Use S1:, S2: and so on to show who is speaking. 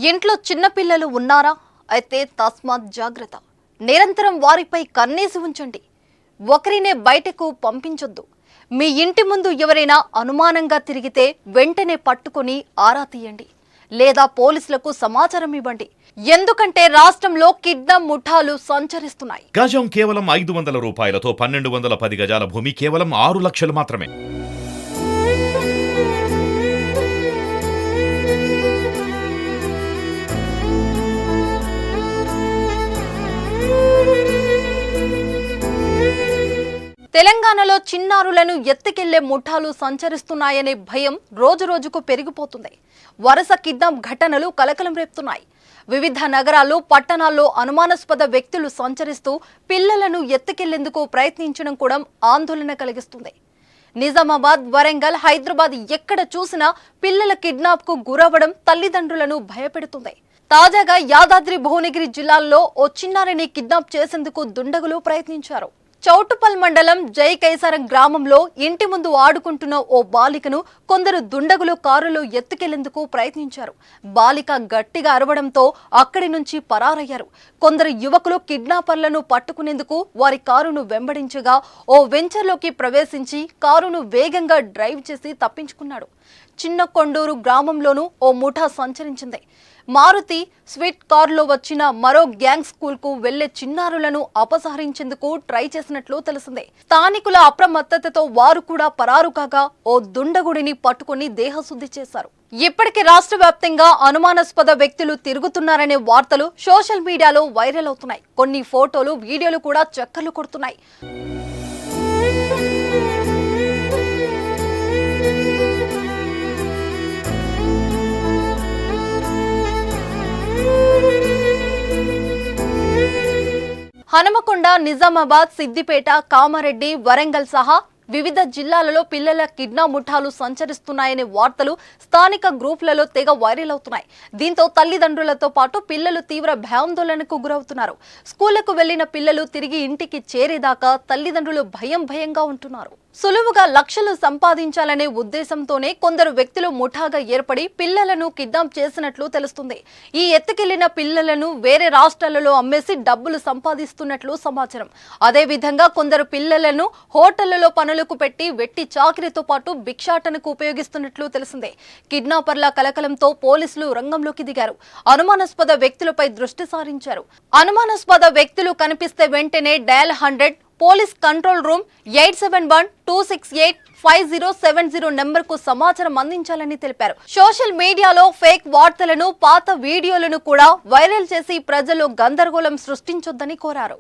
S1: ఇంట్లో చిన్న పిల్లలు ఉన్నారా? అయితే తస్మాత్ జాగ్రత్త. నిరంతరం వారిపై కన్నేసి ఉంచండి. ఒకరినే బయటకు పంపించొద్దు. మీ ఇంటి ముందు ఎవరైనా అనుమానంగా తిరిగితే వెంటనే పట్టుకొని ఆరా తీయండి, లేదా పోలీసులకు సమాచారం ఇవ్వండి. ఎందుకంటే రాష్ట్రంలో కిడ్నాప్ ముఠాలు సంచరిస్తున్నాయి.
S2: గజం కేవలం 500 రూపాయలతో 1210 గజాల భూమి కేవలం 6 లక్షలు మాత్రమే.
S1: తెలంగాణలో చిన్నారులను ఎత్తుకెళ్లే ముఠాలు సంచరిస్తున్నాయనే భయం రోజురోజుకు పెరిగిపోతుంది. వరుస కిడ్నాప్ ఘటనలు కలకలం రేపుతున్నాయి. వివిధ నగరాల్లో, పట్టణాల్లో అనుమానాస్పద వ్యక్తులు సంచరిస్తూ పిల్లలను ఎత్తుకెళ్లేందుకు ప్రయత్నించడం కూడా ఆందోళన కలిగిస్తుంది. నిజామాబాద్, వరంగల్, హైదరాబాద్ ఎక్కడ చూసినా పిల్లల కిడ్నాప్ కు గురవడం తల్లిదండ్రులను భయపెడుతుంది. తాజాగా యాదాద్రి భువనగిరి జిల్లాల్లో ఓ చిన్నారిని కిడ్నాప్ చేసేందుకు దుండగులు ప్రయత్నించారు. చౌటుపల్ మండలం జై కైసారం గ్రామంలో ఇంటి ముందు ఆడుకుంటున్న ఓ బాలికను కొందరు దుండగులు కారులో ఎత్తుకెళ్లేందుకు ప్రయత్నించారు. బాలిక గట్టిగా అరవడంతో అక్కడి నుంచి పరారయ్యారు. కొందరు యువకులు కిడ్నాపర్లను పట్టుకునేందుకు వారి కారును వెంబడించగా ఓ వెంచర్లోకి ప్రవేశించి కారును వేగంగా డ్రైవ్ చేసి తప్పించుకున్నాడు. చిన్న కొండూరు గ్రామంలోనూ ఓ ముఠా సంచరించింది. మారుతి స్విఫ్ట్ కారులో వచ్చిన మరో గ్యాంగ్ స్కూల్ కు వెళ్లే చిన్నారులను అపహరించేందుకు ట్రై చేసినట్లు తెలిసింది. స్థానికుల అప్రమత్తతతో వారు కూడా పరారు కాగా ఓ దుండగుడిని పట్టుకుని దేహశుద్ధి చేశారు. ఇప్పటికే రాష్ట్ర వ్యాప్తంగా అనుమానాస్పద వ్యక్తులు తిరుగుతున్నారనే వార్తలు సోషల్ మీడియాలో వైరల్ అవుతున్నాయి. కొన్ని ఫోటోలు, వీడియోలు కూడా చక్కర్లు కొడుతున్నాయి. హనుమకొండ, నిజామాబాద్, సిద్దిపేట, కామారెడ్డి, వరంగల్ సహా వివిధ జిల్లాలలో పిల్లల కిడ్నాప్ ముఠాలు సంచరిస్తున్నాయనే వార్తలు స్థానిక గ్రూపులలో తెగ వైరల్ అవుతున్నాయి. దీంతో తల్లిదండ్రులతో పాటు పిల్లలు తీవ్ర భయాందోళనకు గురవుతున్నారు. స్కూళ్లకు వెళ్లిన పిల్లలు తిరిగి ఇంటికి చేరేదాకా తల్లిదండ్రులు భయంగా ఉంటున్నారు. సులువుగా లక్షలు సంపాదించాలనే ఉద్దేశంతోనే కొందరు వ్యక్తులు ముఠాగా ఏర్పడి పిల్లలను కిడ్నాప్ చేసినట్లు తెలుస్తుంది. ఈ ఎత్తుకెళ్లిన పిల్లలను వేరే రాష్ట్రాలలో అమ్మేసి డబ్బులు సంపాదిస్తున్నట్లు సమాచారం. అదేవిధంగా కొందరు పిల్లలను హోటళ్లలో పనులకు పెట్టి వెట్టి చాకిరీతో పాటు భిక్షాటనకు ఉపయోగిస్తున్నట్లు తెలిసిందే. కిడ్నాపర్ల కలకలంతో పోలీసులు రంగంలోకి దిగారు. అనుమానాస్పద వ్యక్తులపై దృష్టి సారించారు. అనుమానాస్పద వ్యక్తులు కనిపిస్తే వెంటనే డయల్ 100 పోలీస్ కంట్రోల్ రూమ్ 8712685070 నెంబర్కు సమాచారం అందించాలని తెలిపారు. సోషల్ మీడియాలో ఫేక్ వార్తలను, పాత వీడియోలను కూడా వైరల్ చేసి ప్రజల్లో గందరగోళం సృష్టించొద్దని కోరారు.